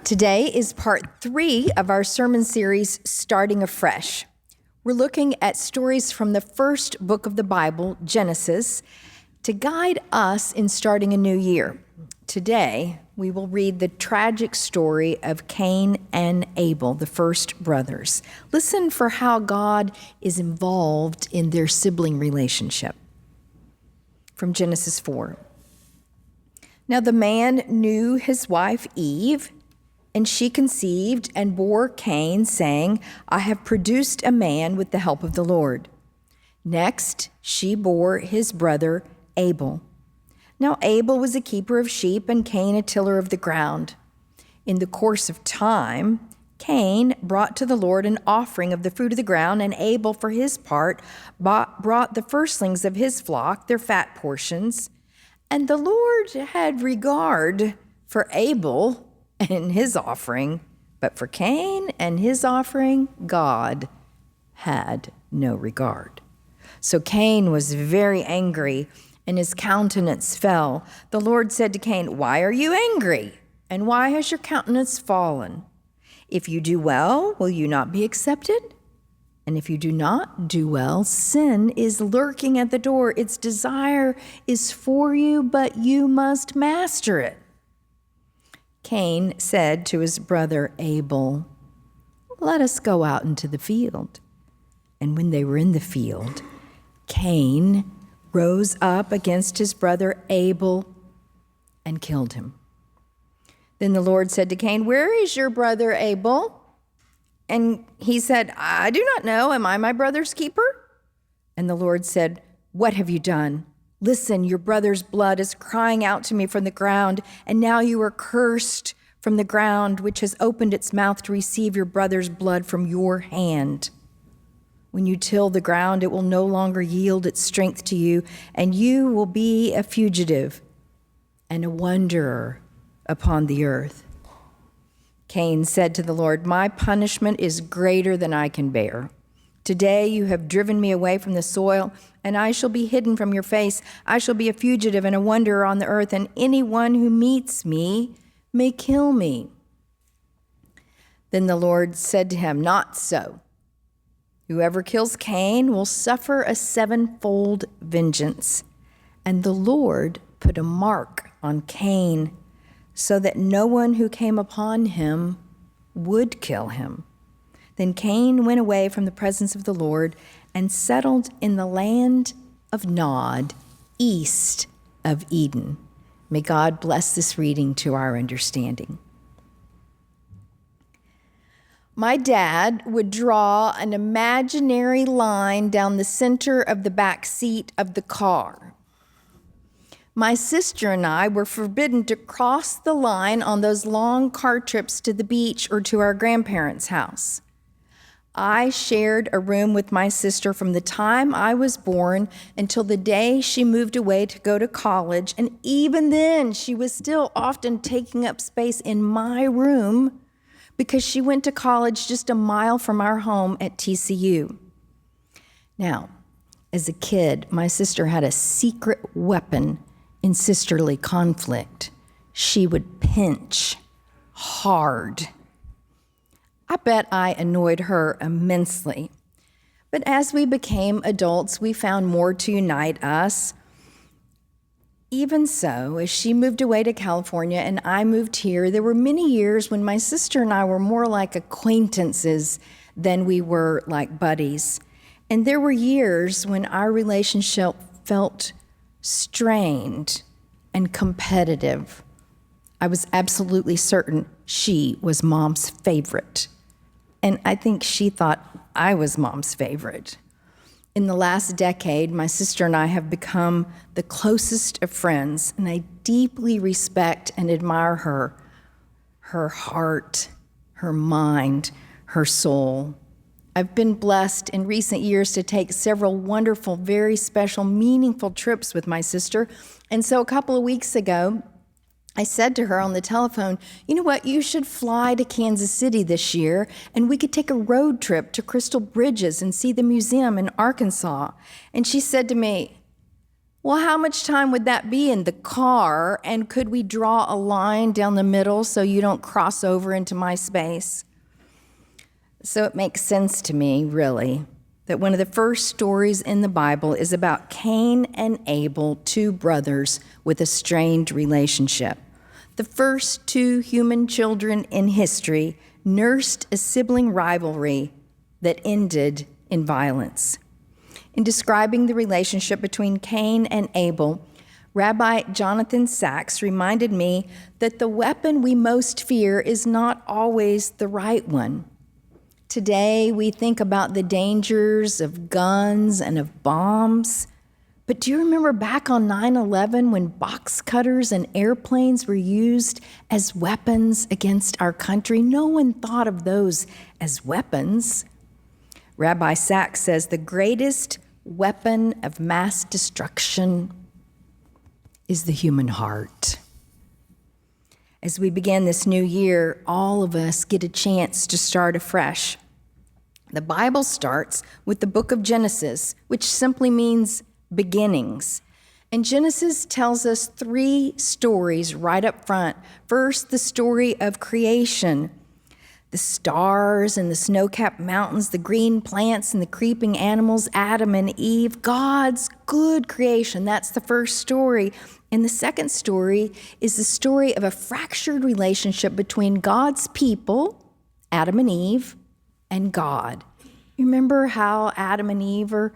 Today is part 3 of our sermon series, Starting Afresh. We're looking at stories from the first book of the Bible, Genesis, to guide us in starting a new year. Today, we will read the tragic story of Cain and Abel, the first brothers. Listen for how God is involved in their sibling relationship. From Genesis 4. Now the man knew his wife Eve, and she conceived and bore Cain, saying, I have produced a man with the help of the Lord. Next, she bore his brother Abel. Now Abel was a keeper of sheep, and Cain a tiller of the ground. In the course of time, Cain brought to the Lord an offering of the fruit of the ground, and Abel, for his part, brought the firstlings of his flock, their fat portions. And the Lord had regard for Abel and his offering, but for Cain and his offering, God had no regard. So Cain was very angry, and his countenance fell. The Lord said to Cain, Why are you angry? And why has your countenance fallen? If you do well, will you not be accepted? And if you do not do well, sin is lurking at the door. Its desire is for you, but you must master it. Cain said to his brother Abel, Let us go out into the field. And when they were in the field, Cain rose up against his brother Abel and killed him. Then the Lord said to Cain, Where is your brother Abel? And he said, I do not know. Am I my brother's keeper? And the Lord said, What have you done? Listen, your brother's blood is crying out to me from the ground, and now you are cursed from the ground, which has opened its mouth to receive your brother's blood from your hand. When you till the ground, it will no longer yield its strength to you, and you will be a fugitive and a wanderer upon the earth. Cain said to the Lord, My punishment is greater than I can bear. Today you have driven me away from the soil, and I shall be hidden from your face. I shall be a fugitive and a wanderer on the earth, and anyone who meets me may kill me. Then the Lord said to him, Not so. Whoever kills Cain will suffer a sevenfold vengeance. And the Lord put a mark on Cain, so that no one who came upon him would kill him. Then Cain went away from the presence of the Lord and settled in the land of Nod, east of Eden. May God bless this reading to our understanding. My dad would draw an imaginary line down the center of the back seat of the car. My sister and I were forbidden to cross the line on those long car trips to the beach or to our grandparents' house. I shared a room with my sister from the time I was born until the day she moved away to go to college, and even then she was still often taking up space in my room because she went to college just a mile from our home at TCU. Now, as a kid, my sister had a secret weapon in sisterly conflict. She would pinch hard. I bet I annoyed her immensely. But as we became adults, we found more to unite us. Even so, as she moved away to California and I moved here, there were many years when my sister and I were more like acquaintances than we were like buddies. And there were years when our relationship felt strained and competitive. I was absolutely certain she was Mom's favorite. And I think she thought I was Mom's favorite. In the last decade, my sister and I have become the closest of friends, and I deeply respect and admire her heart, her mind, her soul. I've been blessed in recent years to take several wonderful, very special, meaningful trips with my sister. And so a couple of weeks ago, I said to her on the telephone, you know what, you should fly to Kansas City this year, and we could take a road trip to Crystal Bridges and see the museum in Arkansas. And she said to me, Well, how much time would that be in the car? And could we draw a line down the middle so you don't cross over into my space? So it makes sense to me, really, that one of the first stories in the Bible is about Cain and Abel, two brothers with a strained relationship. The first two human children in history nursed a sibling rivalry that ended in violence. In describing the relationship between Cain and Abel, Rabbi Jonathan Sachs reminded me that the weapon we most fear is not always the right one. Today, we think about the dangers of guns and of bombs. But do you remember back on 9/11 when box cutters and airplanes were used as weapons against our country? No one thought of those as weapons. Rabbi Sachs says the greatest weapon of mass destruction is the human heart. As we begin this new year, all of us get a chance to start afresh. The Bible starts with the book of Genesis, which simply means beginnings. And Genesis tells us three stories right up front. First, the story of creation. The stars and the snow-capped mountains, the green plants and the creeping animals, Adam and Eve, God's good creation. That's the first story. And the second story is the story of a fractured relationship between God's people, Adam and Eve, and God. You remember how Adam and Eve are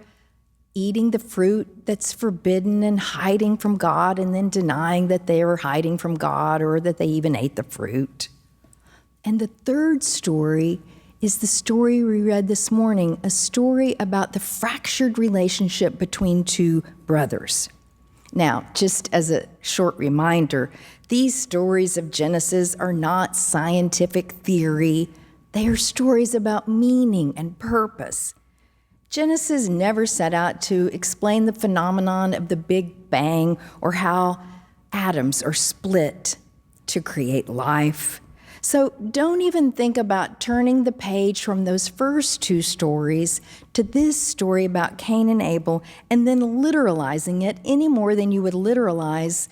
eating the fruit that's forbidden and hiding from God and then denying that they were hiding from God or that they even ate the fruit? And the third story is the story we read this morning, a story about the fractured relationship between two brothers. Now, just as a short reminder, these stories of Genesis are not scientific theory. They are stories about meaning and purpose. Genesis never set out to explain the phenomenon of the Big Bang or how atoms are split to create life. So don't even think about turning the page from those first two stories to this story about Cain and Abel and then literalizing it any more than you would literalize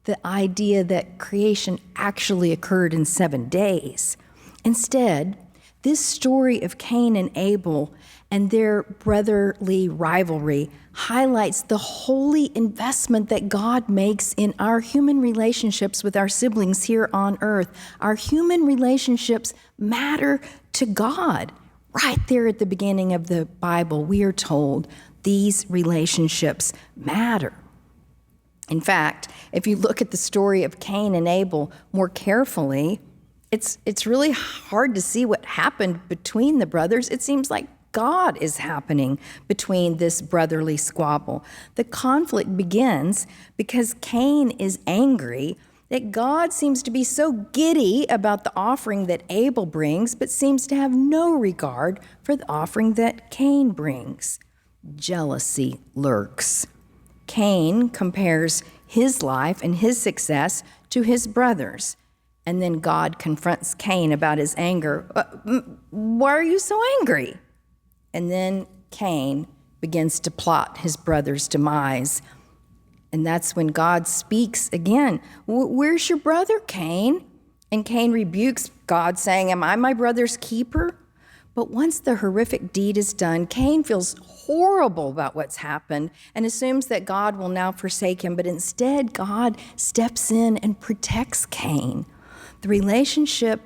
the idea that creation actually occurred in 7 days. Instead, this story of Cain and Abel and their brotherly rivalry highlights the holy investment that God makes in our human relationships with our siblings here on earth. Our human relationships matter to God. Right there at the beginning of the Bible, we are told these relationships matter. In fact, if you look at the story of Cain and Abel more carefully, it's really hard to see what happened between the brothers. It seems like God is happening between this brotherly squabble. The conflict begins because Cain is angry that God seems to be so giddy about the offering that Abel brings, but seems to have no regard for the offering that Cain brings. Jealousy lurks. Cain compares his life and his success to his brother's. And then God confronts Cain about his anger. Why are you so angry? And then Cain begins to plot his brother's demise. And that's when God speaks again. Where's your brother, Cain? And Cain rebukes God, saying, am I my brother's keeper? But once the horrific deed is done, Cain feels horrible about what's happened and assumes that God will now forsake him. But instead, God steps in and protects Cain. The relationship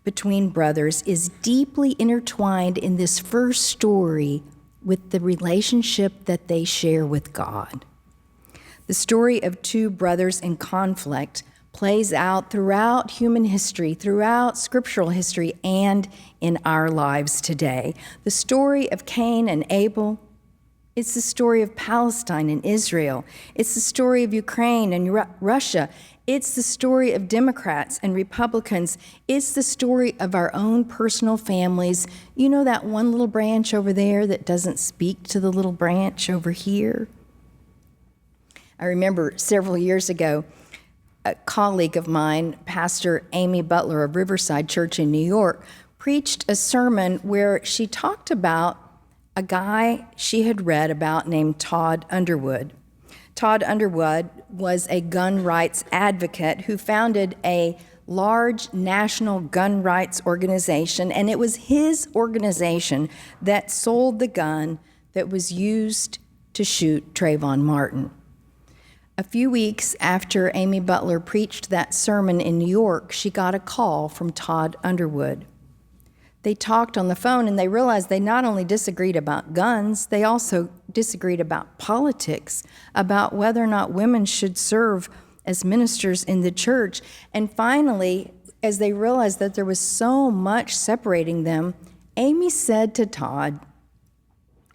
between brothers is deeply intertwined in this first story with the relationship that they share with God. The story of two brothers in conflict plays out throughout human history, throughout scriptural history, and in our lives today. The story of Cain and Abel, it's the story of Palestine and Israel. It's the story of Ukraine and Russia. It's the story of Democrats and Republicans. It's the story of our own personal families. You know that one little branch over there that doesn't speak to the little branch over here? I remember several years ago, a colleague of mine, Pastor Amy Butler of Riverside Church in New York, preached a sermon where she talked about a guy she had read about named Todd Underwood. Todd Underwood was a gun rights advocate who founded a large national gun rights organization, and it was his organization that sold the gun that was used to shoot Trayvon Martin. A few weeks after Amy Butler preached that sermon in New York, she got a call from Todd Underwood. They talked on the phone, and they realized they not only disagreed about guns, they also disagreed about politics, about whether or not women should serve as ministers in the church. And finally, as they realized that there was so much separating them, Amy said to Todd,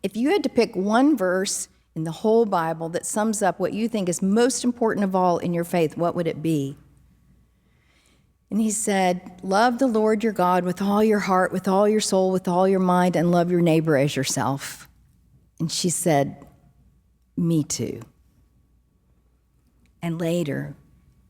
"If you had to pick one verse in the whole Bible that sums up what you think is most important of all in your faith, what would it be?" And he said, "Love the Lord your God with all your heart, with all your soul, with all your mind, and love your neighbor as yourself." And she said, "Me too." And later,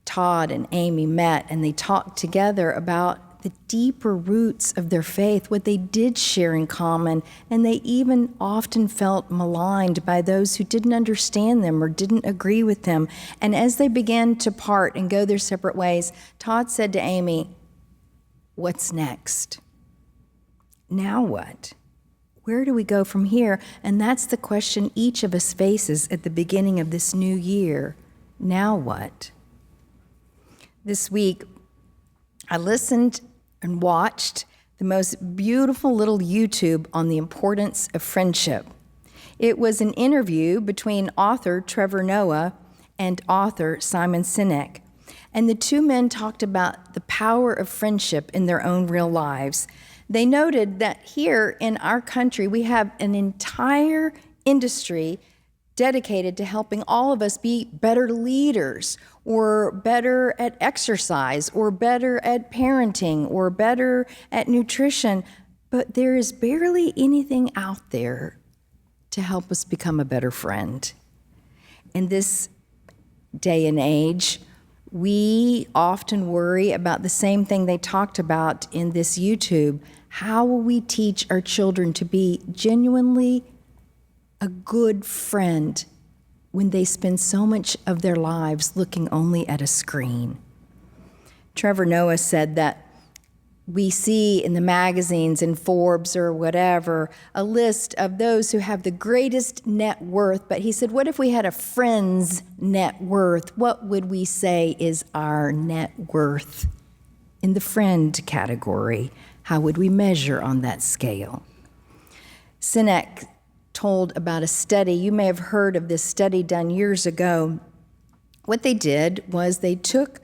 Todd and Amy met and they talked together about the deeper roots of their faith, what they did share in common, and they even often felt maligned by those who didn't understand them or didn't agree with them. And as they began to part and go their separate ways, Todd said to Amy, "What's next? Now what? Where do we go from here?" And that's the question each of us faces at the beginning of this new year. Now what? This week, I listened and watched the most beautiful little YouTube on the importance of friendship. It was an interview between author Trevor Noah and author Simon Sinek. And the two men talked about the power of friendship in their own real lives. They noted that here in our country, we have an entire industry dedicated to helping all of us be better leaders, or better at exercise, or better at parenting, or better at nutrition. But there is barely anything out there to help us become a better friend. In this day and age, we often worry about the same thing they talked about in this YouTube. How will we teach our children to be genuinely a good friend when they spend so much of their lives looking only at a screen? Trevor Noah said that we see in the magazines, in Forbes or whatever, a list of those who have the greatest net worth. But he said, what if we had a friend's net worth? What would we say is our net worth in the friend category? How would we measure on that scale? Sinek told about a study. You may have heard of this study done years ago. What they did was they took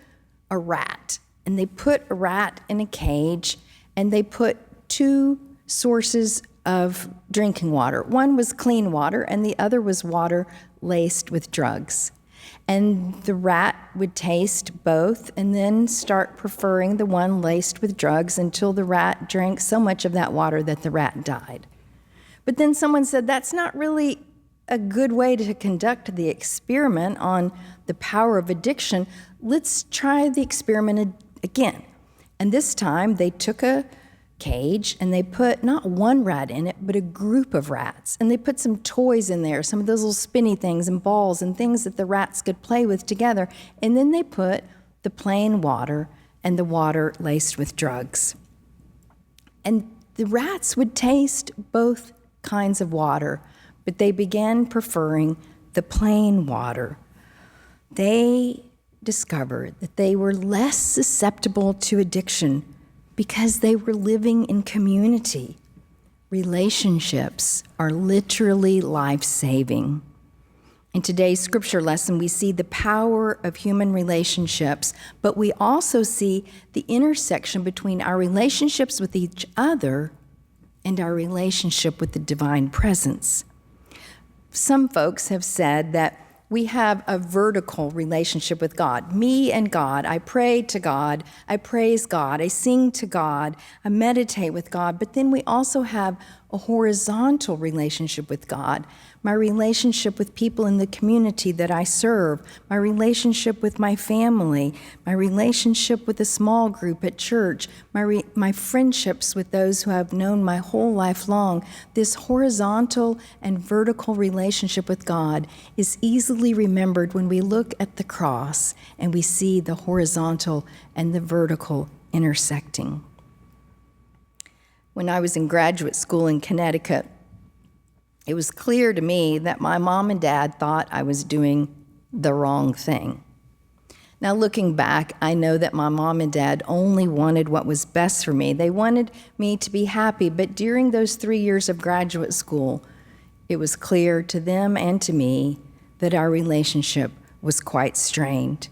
a rat and they put a rat in a cage and they put two sources of drinking water. One was clean water and the other was water laced with drugs. And the rat would taste both and then start preferring the one laced with drugs until the rat drank so much of that water that the rat died. But then someone said, that's not really a good way to conduct the experiment on the power of addiction. Let's try the experiment again. And this time they took a cage and they put not one rat in it, but a group of rats. And they put some toys in there, some of those little spinny things and balls and things that the rats could play with together. And then they put the plain water and the water laced with drugs. And the rats would taste both kinds of water, but they began preferring the plain water. They discovered that they were less susceptible to addiction because they were living in community. Relationships are literally life-saving. In today's scripture lesson, we see the power of human relationships, but we also see the intersection between our relationships with each other and our relationship with the divine presence. Some folks have said that we have a vertical relationship with God. Me and God. I pray to God. I praise God. I sing to God. I meditate with God. But then we also have a a horizontal relationship with God, my relationship with people in the community that I serve, my relationship with my family, my relationship with a small group at church, my friendships with those who I've known my whole life long. This horizontal and vertical relationship with God is easily remembered when we look at the cross and we see the horizontal and the vertical intersecting. When I was in graduate school in Connecticut, it was clear to me that my mom and dad thought I was doing the wrong thing. Now, looking back, I know that my mom and dad only wanted what was best for me. They wanted me to be happy, but during those 3 years of graduate school, it was clear to them and to me that our relationship was quite strained.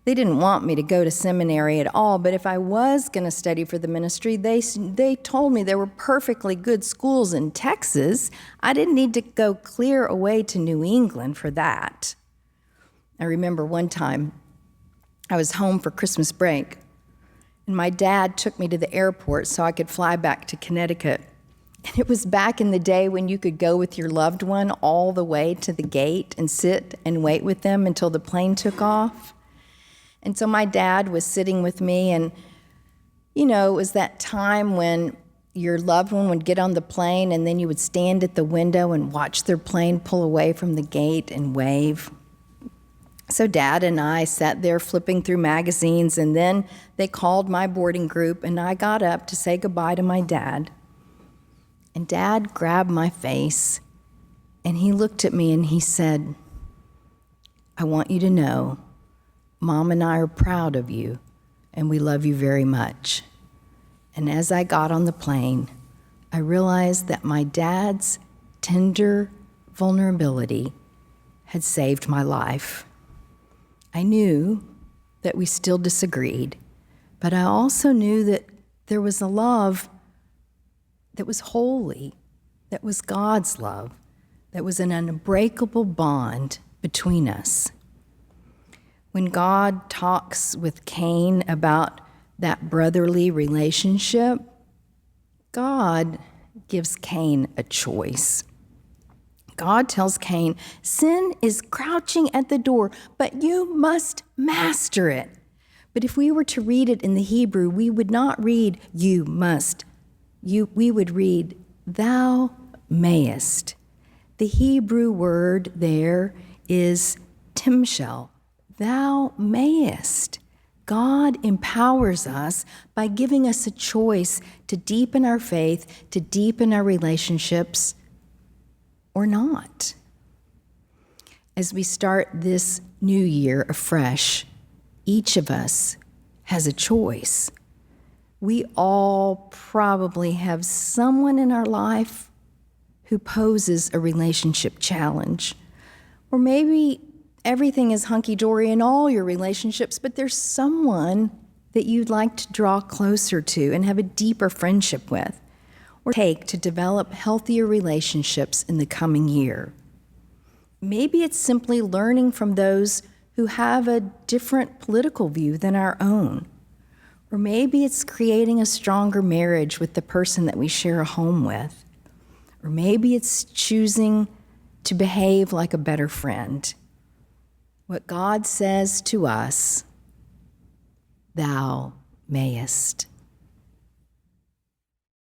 They didn't want me to go to seminary at all, but if I was going to study for the ministry, they told me there were perfectly good schools in Texas. I didn't need to go clear away to New England for that. I remember one time I was home for Christmas break, and my dad took me to the airport so I could fly back to Connecticut. And it was back in the day when you could go with your loved one all the way to the gate and sit and wait with them until the plane took off. And so my dad was sitting with me, and, it was that time when your loved one would get on the plane and then you would stand at the window and watch their plane pull away from the gate and wave. So Dad and I sat there flipping through magazines, and then they called my boarding group, and I got up to say goodbye to my dad. And Dad grabbed my face, and he looked at me and he said, "I want you to know, Mom and I are proud of you, and we love you very much." And as I got on the plane, I realized that my dad's tender vulnerability had saved my life. I knew that we still disagreed, but I also knew that there was a love that was holy, that was God's love, that was an unbreakable bond between us. When God talks with Cain about that brotherly relationship, God gives Cain a choice. God tells Cain, "Sin is crouching at the door, but you must master it." But if we were to read it in the Hebrew, we would not read, "You must." We would read, "Thou mayest." The Hebrew word there is timshel. Thou mayest. God empowers us by giving us a choice to deepen our faith, to deepen our relationships, or not. As we start this new year afresh, each of us has a choice. We all probably have someone in our life who poses a relationship challenge. Or maybe everything is hunky-dory in all your relationships, but there's someone that you'd like to draw closer to and have a deeper friendship with, or take to develop healthier relationships in the coming year. Maybe it's simply learning from those who have a different political view than our own. Or maybe it's creating a stronger marriage with the person that we share a home with. Or maybe it's choosing to behave like a better friend. What God says to us, "Thou mayest."